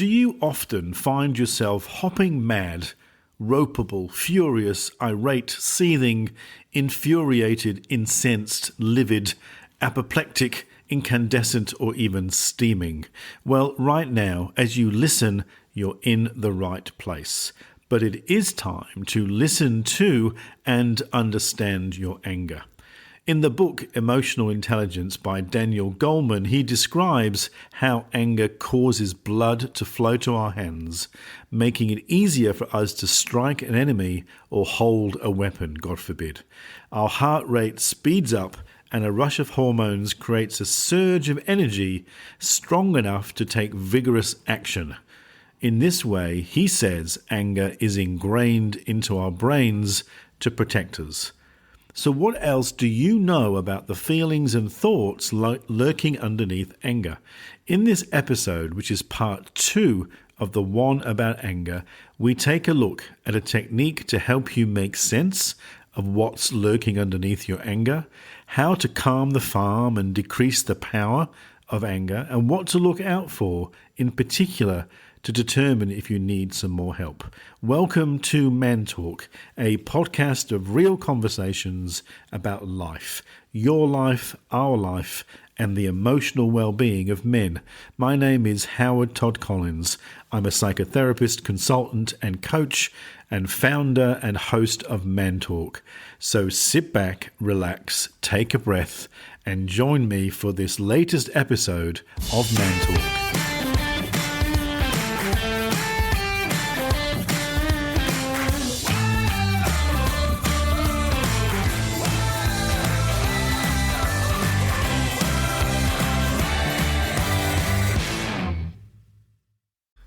Do you often find yourself hopping mad, ropeable, furious, irate, seething, infuriated, incensed, livid, apoplectic, incandescent, or even steaming? Well, right now, as you listen, you're in the right place. But it is time to listen to and understand your anger. In the book Emotional Intelligence by Daniel Goleman, he describes how anger causes blood to flow to our hands, making it easier for us to strike an enemy or hold a weapon, God forbid. Our heart rate speeds up and a rush of hormones creates a surge of energy strong enough to take vigorous action. In this way, he says anger is ingrained into our brains to protect us. So what else do you know about the feelings and thoughts lurking underneath anger? In this episode, which is part 2 of the one about anger, we take a look at a technique to help you make sense of what's lurking underneath your anger, how to calm the farm and decrease the power of anger, and what to look out for in particular to determine if you need some more help. Welcome to Man Talk, a podcast of real conversations about life, your life, our life, and the emotional well-being of men. My name is Howard Todd-Collins. I'm a psychotherapist, consultant, and coach, and founder and host of Man Talk. So sit back, relax, take a breath, and join me for this latest episode of Man Talk.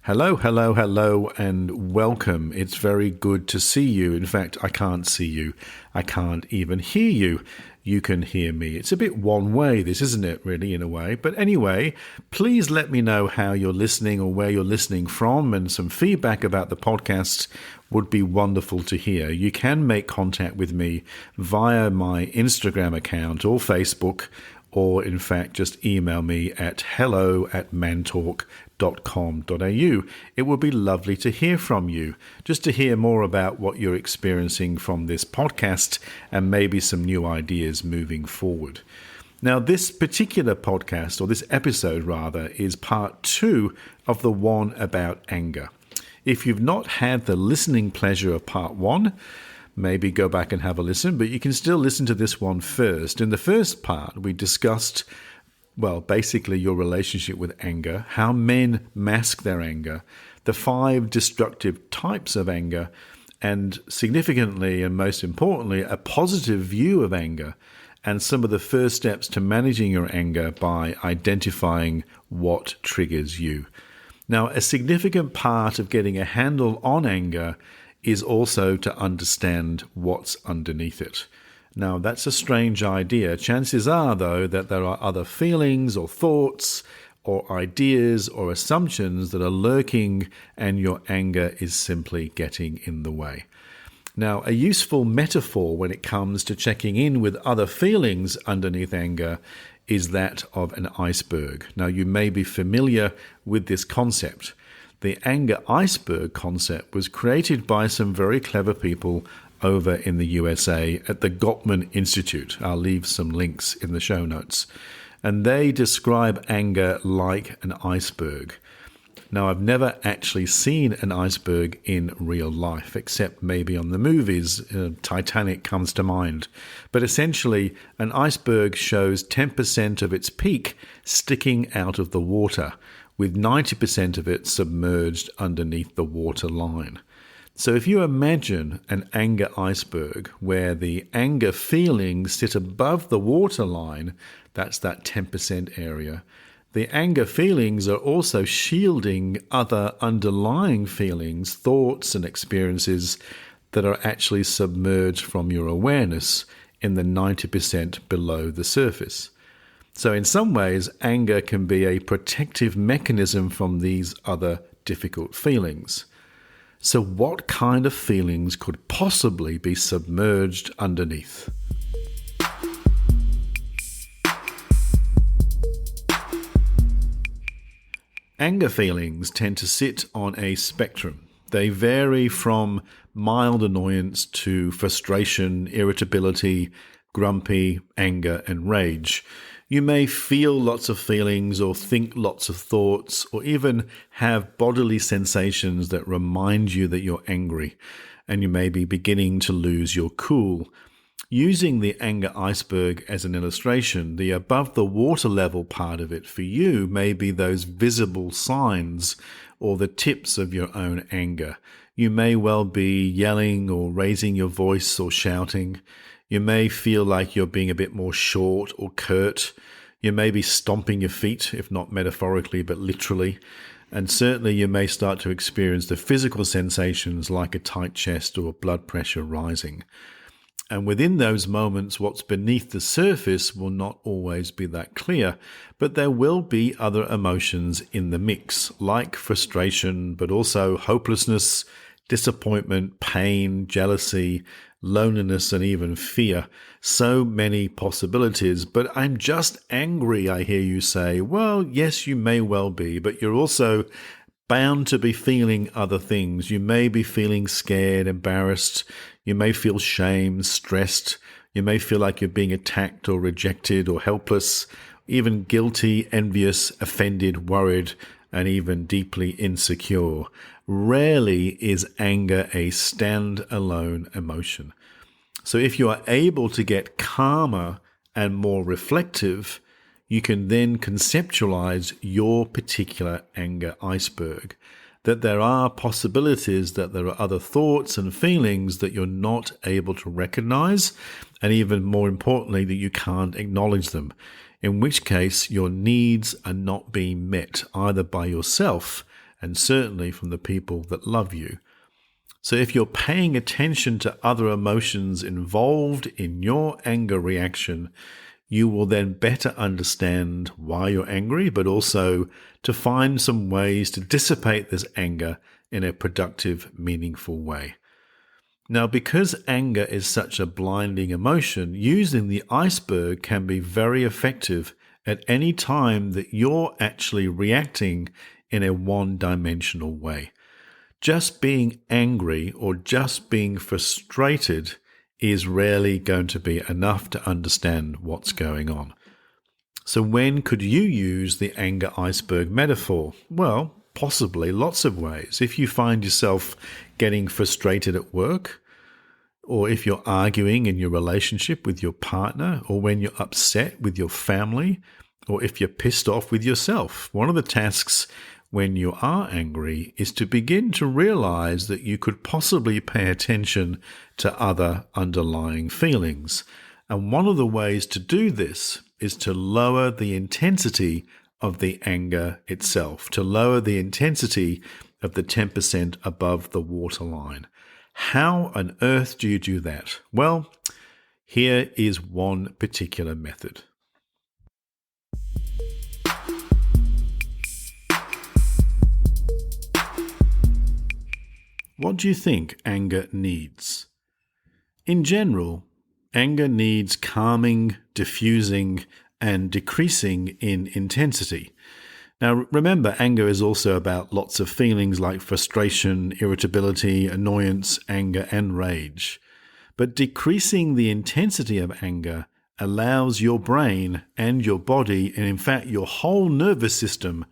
Hello, and welcome. It's very good to see you. In fact, I can't see you. I can't even hear you. You can hear me. It's a bit one way, this, isn't it, really, in a way? But anyway, please let me know how you're listening or where you're listening from, and some feedback about the podcast would be wonderful to hear. You can make contact with me via my Instagram account or Facebook, or in fact just email me at hello@mantalk.com.au. It would be lovely to hear from you, just to hear more about what you're experiencing from this podcast and maybe some new ideas moving forward. Now, this particular podcast, or this episode rather, is part 2 of the one about anger. If you've not had the listening pleasure of part 1, maybe go back and have a listen, but you can still listen to this one first. In the first part, we discussed, well, basically your relationship with anger, how men mask their anger, the 5 destructive types of anger, and significantly and most importantly, a positive view of anger, and some of the first steps to managing your anger by identifying what triggers you. Now, a significant part of getting a handle on anger is also to understand what's underneath it. Now, that's a strange idea. Chances are, though, that there are other feelings or thoughts or ideas or assumptions that are lurking, and your anger is simply getting in the way. Now, a useful metaphor when it comes to checking in with other feelings underneath anger is that of an iceberg. Now, you may be familiar with this concept. The anger iceberg concept was created by some very clever people over in the USA at the Goleman Institute. I'll leave some links in the show notes. And they describe anger like an iceberg. Now, I've never actually seen an iceberg in real life, except maybe on the movies. Titanic comes to mind. But essentially, an iceberg shows 10% of its peak sticking out of the water, with 90% of it submerged underneath the water line. So if you imagine an anger iceberg where the anger feelings sit above the water line, that's that 10% area, the anger feelings are also shielding other underlying feelings, thoughts and experiences that are actually submerged from your awareness in the 90% below the surface. So in some ways, anger can be a protective mechanism from these other difficult feelings. So what kind of feelings could possibly be submerged underneath? Anger feelings tend to sit on a spectrum. They vary from mild annoyance to frustration, irritability, grumpy, anger, and rage. You may feel lots of feelings or think lots of thoughts or even have bodily sensations that remind you that you're angry, and you may be beginning to lose your cool. Using the anger iceberg as an illustration, the above the water level part of it for you may be those visible signs or the tips of your own anger. You may well be yelling or raising your voice or shouting. You may feel like you're being a bit more short or curt. You may be stomping your feet, if not metaphorically, but literally. And certainly you may start to experience the physical sensations like a tight chest or blood pressure rising. And within those moments, what's beneath the surface will not always be that clear, but there will be other emotions in the mix, like frustration, but also hopelessness, disappointment, pain, jealousy, loneliness, and even fear. So many possibilities, but I'm just angry, I hear you say. Well, yes, you may well be, but you're also bound to be feeling other things. You may be feeling scared, embarrassed. You may feel shame, stressed. You may feel like you're being attacked or rejected or helpless, even guilty, envious, offended, worried, and even deeply insecure. Rarely is anger a stand-alone emotion. So if you are able to get calmer and more reflective, you can then conceptualize your particular anger iceberg, that there are possibilities that there are other thoughts and feelings that you're not able to recognize, and even more importantly, that you can't acknowledge them, in which case your needs are not being met either by yourself and certainly from the people that love you. So if you're paying attention to other emotions involved in your anger reaction, you will then better understand why you're angry, but also to find some ways to dissipate this anger in a productive, meaningful way. Now, because anger is such a blinding emotion, using the iceberg can be very effective at any time that you're actually reacting in a one-dimensional way. Just being angry or just being frustrated is rarely going to be enough to understand what's going on. So when could you use the anger iceberg metaphor? Well, possibly lots of ways. If you find yourself getting frustrated at work, or if you're arguing in your relationship with your partner, or when you're upset with your family, or if you're pissed off with yourself, one of the tasks when you are angry is to begin to realize that you could possibly pay attention to other underlying feelings. And one of the ways to do this is to lower the intensity of the anger itself, to lower the intensity of the 10% above the waterline. How on earth do you do that? Well, here is one particular method. What do you think anger needs? In general, anger needs calming, diffusing, and decreasing in intensity. Now, remember, anger is also about lots of feelings like frustration, irritability, annoyance, anger, and rage. But decreasing the intensity of anger allows your brain and your body, and in fact your whole nervous system,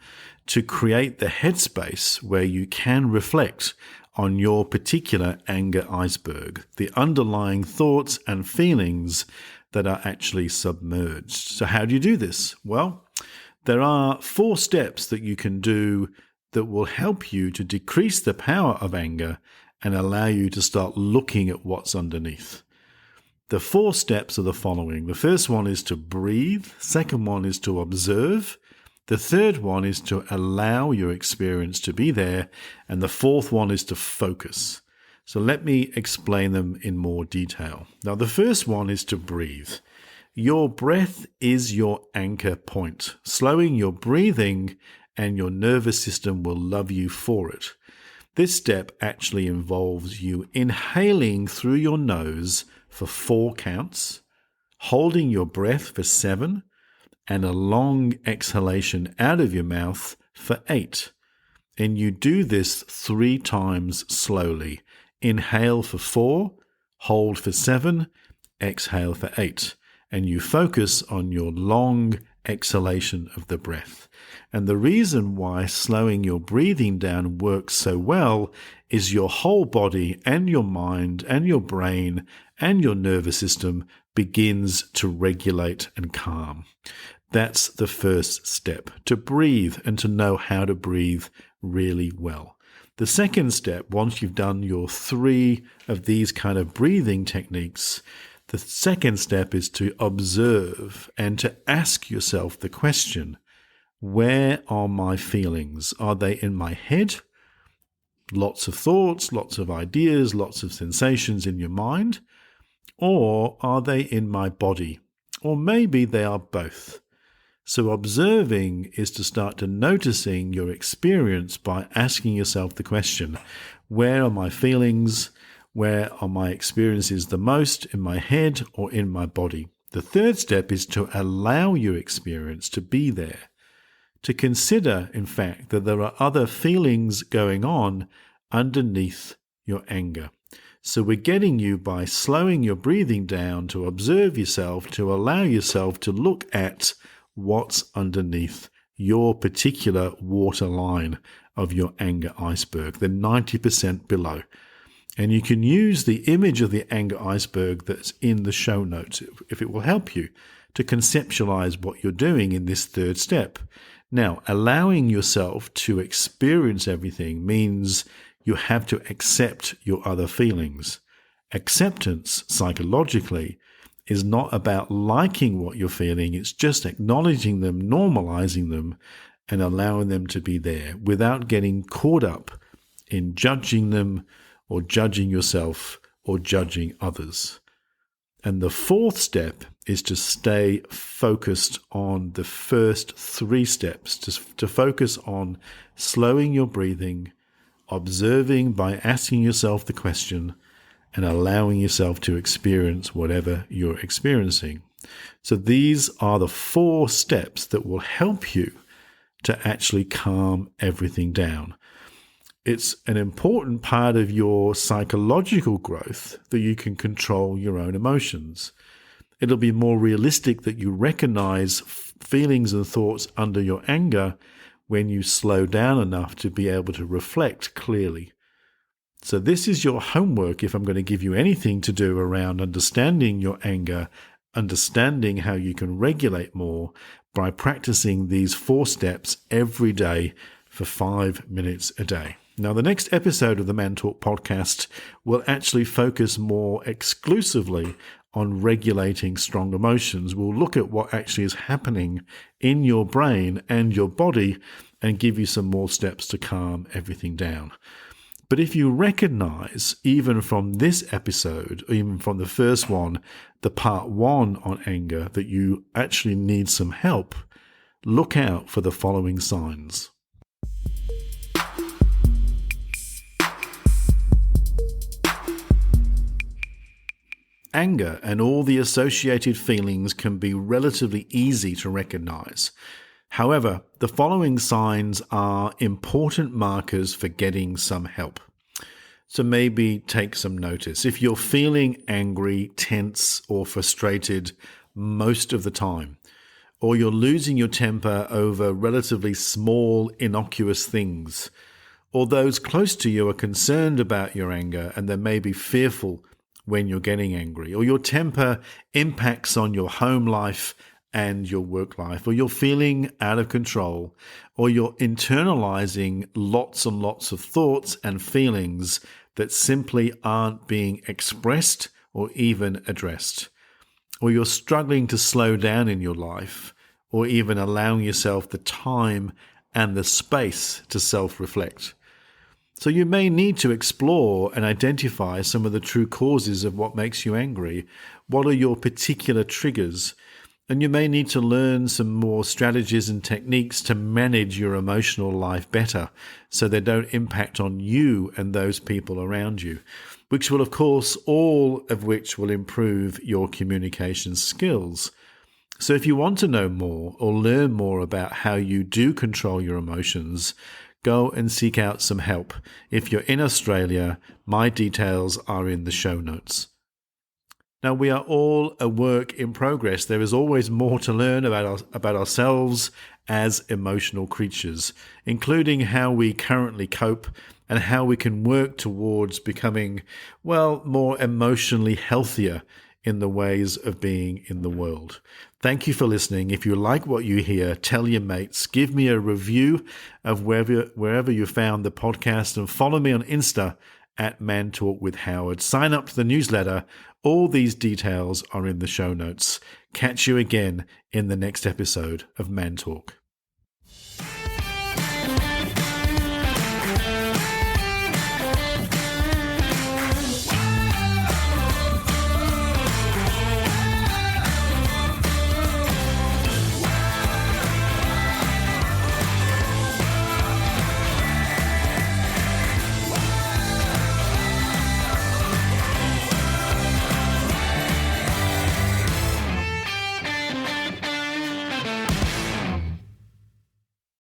to create the headspace where you can reflect on your particular anger iceberg, the underlying thoughts and feelings that are actually submerged. So how do you do this? Well, there are 4 steps that you can do that will help you to decrease the power of anger and allow you to start looking at what's underneath. The 4 steps are the following. The first one is to breathe. Second one is to observe. The third one is to allow your experience to be there. And the fourth one is to focus. So let me explain them in more detail. Now, the first one is to breathe. Your breath is your anchor point. Slowing your breathing and your nervous system will love you for it. This step actually involves you inhaling through your nose for 4 counts, holding your breath for 7, and a long exhalation out of your mouth for 8. And you do this 3 times slowly. Inhale for 4, hold for 7, exhale for 8. And you focus on your long exhalation of the breath. And the reason why slowing your breathing down works so well is your whole body and your mind and your brain and your nervous system begins to regulate and calm. That's the first step, to breathe and to know how to breathe really well. The second step, once you've done your 3 of these kind of breathing techniques, the second step is to observe and to ask yourself the question, where are my feelings? Are they in my head? Lots of thoughts, lots of ideas, lots of sensations in your mind? Or are they in my body? Or maybe they are both. So observing is to start to noticing your experience by asking yourself the question, where are my feelings? Where are my experiences the most, in my head or in my body? The third step is to allow your experience to be there, to consider, in fact, that there are other feelings going on underneath your anger. So we're getting you by slowing your breathing down to observe yourself, to allow yourself to look at what's underneath your particular waterline of your anger iceberg, the 90% below. And you can use the image of the anger iceberg that's in the show notes if it will help you to conceptualize what you're doing in this third step. Now, allowing yourself to experience everything means you have to accept your other feelings. Acceptance, psychologically, is not about liking what you're feeling. It's just acknowledging them, normalizing them, and allowing them to be there without getting caught up in judging them or judging yourself or judging others. And the fourth step is to stay focused on the first 3 steps, to focus on slowing your breathing, observing by asking yourself the question, and allowing yourself to experience whatever you're experiencing. So these are the 4 steps that will help you to actually calm everything down. It's an important part of your psychological growth that you can control your own emotions. It'll be more realistic that you recognize feelings and thoughts under your anger when you slow down enough to be able to reflect clearly. So this is your homework if I'm going to give you anything to do around understanding your anger, understanding how you can regulate more by practicing these 4 steps every day for 5 minutes a day. Now, the next episode of the Man Talk podcast will actually focus more exclusively on regulating strong emotions. We'll look at what actually is happening in your brain and your body and give you some more steps to calm everything down. But if you recognize, even from this episode, or even from the first one, the part 1 on anger, that you actually need some help, look out for the following signs. Anger and all the associated feelings can be relatively easy to recognize. However, the following signs are important markers for getting some help. So maybe take some notice. If you're feeling angry, tense, or frustrated most of the time, or you're losing your temper over relatively small, innocuous things, or those close to you are concerned about your anger and they may be fearful when you're getting angry, or your temper impacts on your home life and your work life, or you're feeling out of control, or you're internalizing lots and lots of thoughts and feelings that simply aren't being expressed or even addressed, or you're struggling to slow down in your life, or even allowing yourself the time and the space to self-reflect. So you may need to explore and identify some of the true causes of what makes you angry. What are your particular triggers? And you may need to learn some more strategies and techniques to manage your emotional life better so they don't impact on you and those people around you, which will, of course, all of which will improve your communication skills. So if you want to know more or learn more about how you do control your emotions, go and seek out some help. If you're in Australia, my details are in the show notes. Now, we are all a work in progress. There is always more to learn about ourselves as emotional creatures, including how we currently cope and how we can work towards becoming, more emotionally healthier in the ways of being in the world. Thank you for listening. If you like what you hear, tell your mates, give me a review of wherever you found the podcast, and follow me on Insta at Man Talk with Howard. Sign up to the newsletter. All these details are in the show notes. Catch you again in the next episode of Man Talk.